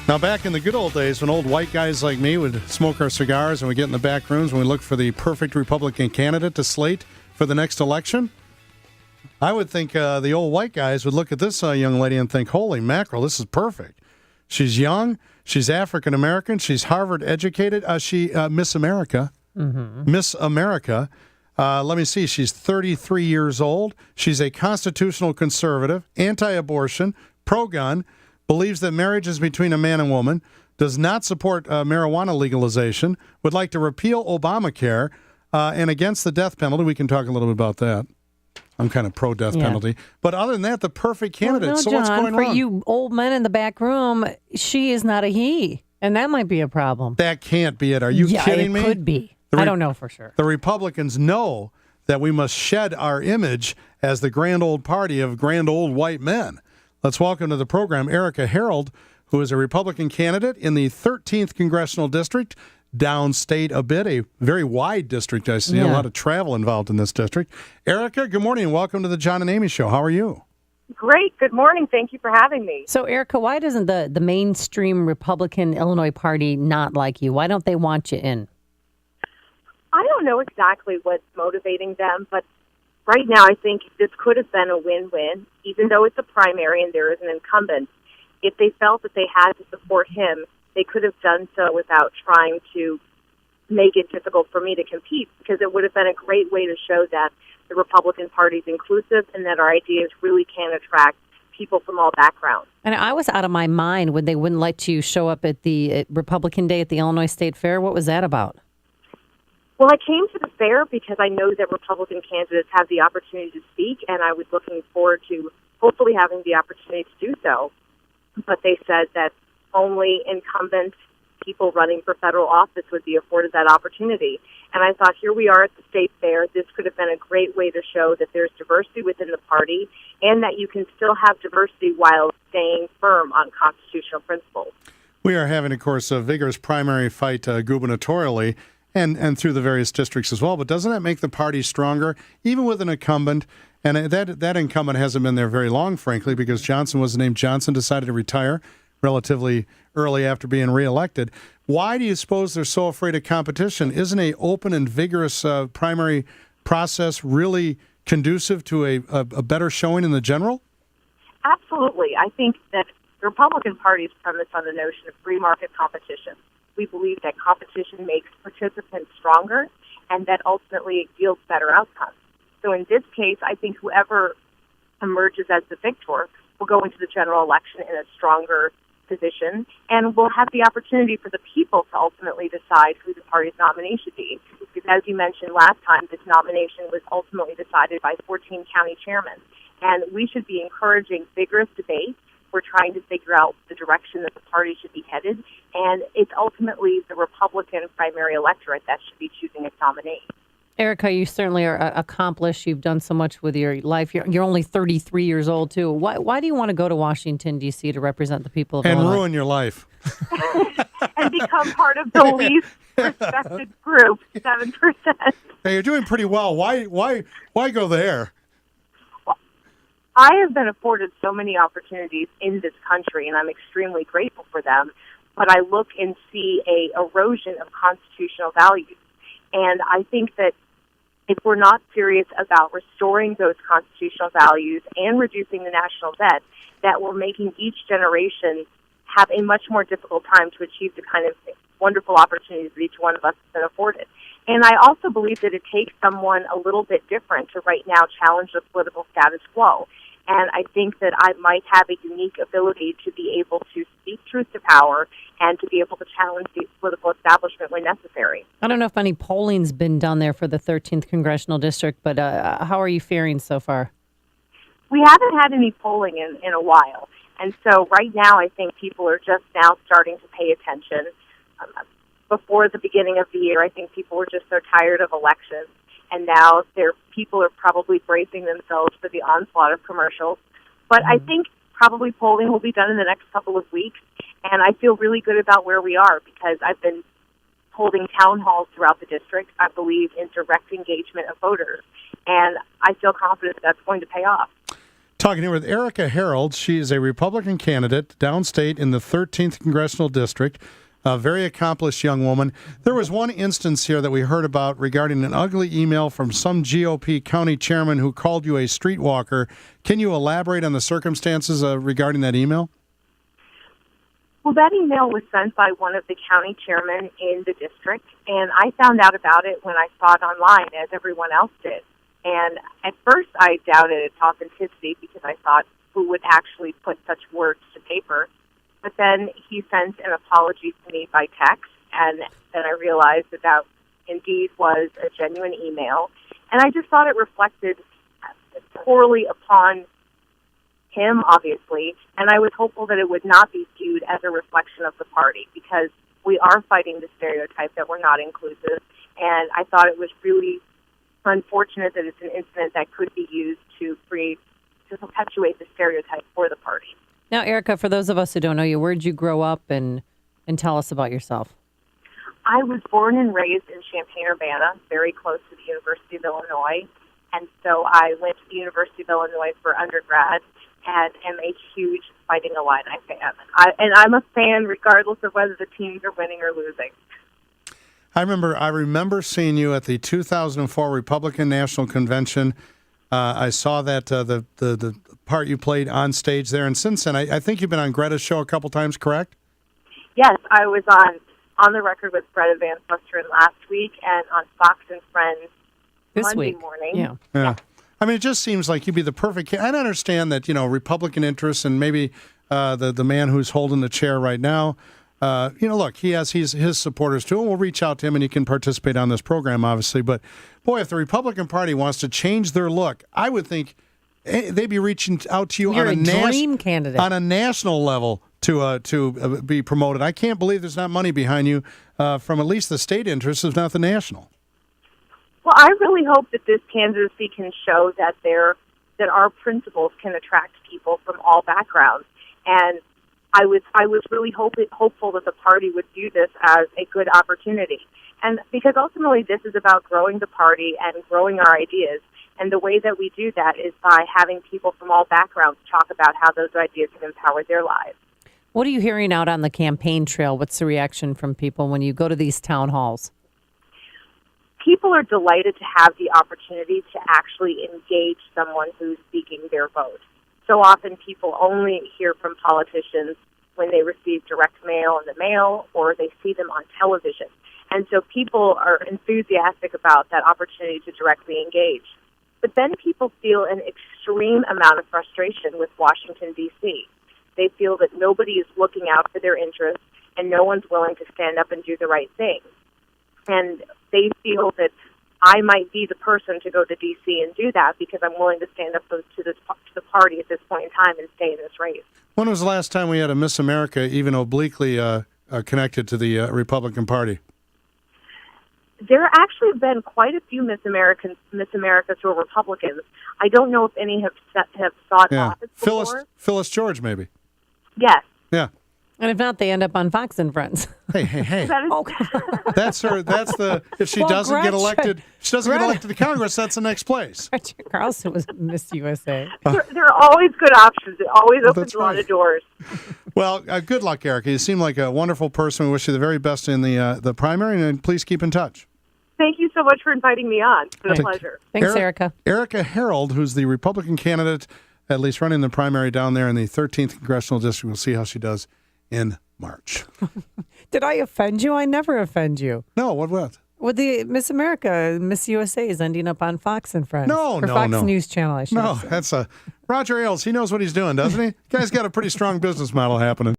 Now, back in the good old days when old white guys like me would smoke our cigars and we get in the back rooms and we look for the perfect Republican candidate to slate for the next election, I would think the old white guys would look at this young lady and think, holy mackerel, this is perfect. She's young. She's African-American. She's Harvard-educated. Miss America. Mm-hmm. Miss America. Let me see. She's 33 years old. She's a constitutional conservative, anti-abortion, pro-gun, believes that marriage is between a man and woman, does not support marijuana legalization, would like to repeal Obamacare, and against the death penalty. We can talk a little bit about that. I'm kind of pro-death penalty. But other than that, the perfect candidate. Well, no, so John, what's going for wrong? you old men in the back room, she is not a he. And that might be a problem. That can't be it. Are you kidding me? It could be. I don't know for sure. The Republicans know that we must shed our image as the grand old party of grand old white men. Let's welcome to the program Erika Harold, who is a Republican candidate in the 13th Congressional District, downstate a bit, a very wide district, I see. A lot of travel involved in this district. Erika, good morning and welcome to the John and Amy Show. How are you? Great. Good morning. Thank you for having me. So, Erika, why doesn't the mainstream Republican Illinois Party not like you? Why don't they want you in? I don't know exactly what's motivating them, but right now I think this could have been a win-win, even though it's a primary and there is an incumbent. If they felt that they had to support him, they could have done so without trying to make it difficult for me to compete, because it would have been a great way to show that the Republican Party is inclusive and that our ideas really can attract people from all backgrounds. And I was out of my mind when they wouldn't let you show up at the Republican Day at the Illinois State Fair. What was that about? Well, I came to the fair because I know that Republican candidates have the opportunity to speak, and I was looking forward to hopefully having the opportunity to do so. But they said that only incumbent people running for federal office would be afforded that opportunity. And I thought, here we are at the state fair. This could have been a great way to show that there's diversity within the party and that you can still have diversity while staying firm on constitutional principles. We are having, of course, a vigorous primary fight gubernatorially and through the various districts as well. But doesn't that make the party stronger, even with an incumbent? And that incumbent hasn't been there very long, frankly, because Johnson was named Johnson, decided to retire relatively early after being reelected. Why do you suppose they're so afraid of competition? Isn't a open and vigorous primary process really conducive to a better showing in the general? Absolutely. I think that the Republican Party is premised on the notion of free market competition. We believe that competition makes participants stronger and that ultimately it yields better outcomes. So in this case, I think whoever emerges as the victor will go into the general election in a stronger position, and we'll have the opportunity for the people to ultimately decide who the party's nominee should be. Because as you mentioned last time, this nomination was ultimately decided by 14 county chairmen, and we should be encouraging vigorous debate. We're trying to figure out the direction that the party should be headed, and it's ultimately the Republican primary electorate that should be choosing its nominee. Erika, you certainly are accomplished. You've done so much with your life. You're only 33 years old, too. Why do you want to go to Washington, D.C. to represent the people of And Illinois? ruin your life. And become part of the least respected group, 7%. Hey, you're doing pretty well. Why go there? I have been afforded so many opportunities in this country, and I'm extremely grateful for them. But I look and see a erosion of constitutional values. And I think that if we're not serious about restoring those constitutional values and reducing the national debt, that we're making each generation have a much more difficult time to achieve the kind of wonderful opportunities that each one of us has been afforded. And I also believe that it takes someone a little bit different to right now challenge the political status quo. And I think that I might have a unique ability to be able to speak truth to power and to be able to challenge the political establishment when necessary. I don't know if any polling's been done there for the 13th Congressional District, but how are you faring so far? We haven't had any polling in a while. And so right now I think people are just now starting to pay attention. Before the beginning of the year, I think people were just so tired of elections. And now people are probably bracing themselves for the onslaught of commercials. But I think probably polling will be done in the next couple of weeks. And I feel really good about where we are because I've been holding town halls throughout the district. I believe in direct engagement of voters. And I feel confident that's going to pay off. Talking here with Erika Harold. She is a Republican candidate downstate in the 13th Congressional District, a very accomplished young woman. There was one instance here that we heard about regarding an ugly email from some GOP county chairman who called you a streetwalker. Can you elaborate on the circumstances regarding that email? Well, that email was sent by one of the county chairmen in the district, and I found out about it when I saw it online, as everyone else did. And at first I doubted its authenticity because I thought, who would actually put such words to paper? But then he sent an apology to me by text, and then I realized that that indeed was a genuine email. And I just thought it reflected poorly upon him, obviously, and I was hopeful that it would not be viewed as a reflection of the party, because we are fighting the stereotype that we're not inclusive, and I thought it was really unfortunate that it's an incident that could be used to perpetuate the stereotype for the party. Now, Erika, for those of us who don't know you, where did you grow up, and tell us about yourself? I was born and raised in Champaign-Urbana, very close to the University of Illinois, and so I went to the University of Illinois for undergrad and am a huge Fighting Illini fan. And I'm a fan regardless of whether the teams are winning or losing. I remember seeing you at the 2004 Republican National Convention. I saw that the part you played on stage there, and since then, I think you've been on Greta's show a couple times, correct? Yes, I was on the record with Greta Van Susteren last week, and on Fox and Friends this Monday week. morning. Yeah. I mean, it just seems like you'd be the perfect. I understand that Republican interests, and maybe the man who's holding the chair right now. Look, he's his supporters too, and we'll reach out to him, and he can participate on this program, obviously. But boy, if the Republican Party wants to change their look, I would think they'd be reaching out to you You're on a dream candidate on a national level to be promoted. I can't believe there's not money behind you from at least the state interests, if not the national. Well, I really hope that this candidacy can show that our principles can attract people from all backgrounds, and I was really hopeful that the party would view this as a good opportunity. And because ultimately this is about growing the party and growing our ideas. And the way that we do that is by having people from all backgrounds talk about how those ideas have empowered their lives. What are you hearing out on the campaign trail? What's the reaction from people when you go to these town halls? People are delighted to have the opportunity to actually engage someone who's seeking their vote. So often people only hear from politicians when they receive direct mail in the mail or they see them on television. And so people are enthusiastic about that opportunity to directly engage. But then people feel an extreme amount of frustration with Washington, D.C. They feel that nobody is looking out for their interests and no one's willing to stand up and do the right thing. And they feel that I might be the person to go to D.C. and do that because I'm willing to stand up to the party at this point in time and stay in this race. When was the last time we had a Miss America even obliquely connected to the Republican Party? There actually have been quite a few Miss Americas who are Republicans. I don't know if any have sought office before. Phyllis George, maybe. Yes. Yeah. And if not, they end up on Fox and Friends. Hey. Okay. That's her. That's the. If she doesn't get elected, get elected to Congress. That's the next place. Gretchen Carlson was Miss USA. There are always good options. It always opens a lot of doors. Well, good luck, Erika. You seem like a wonderful person. We wish you the very best in the primary, and please keep in touch. Thank you so much for inviting me on. It's been a pleasure. Thanks, Erika. Erika Harold, who's the Republican candidate, at least running the primary down there in the 13th Congressional District. We'll see how she does in March. Did I offend you? I never offend you. No, what? Well, the Miss America, Miss USA is ending up on Fox and Friends. No. Fox News Channel, I should say. That's Roger Ailes. He knows what he's doing, doesn't he? Guy's got a pretty strong business model happening.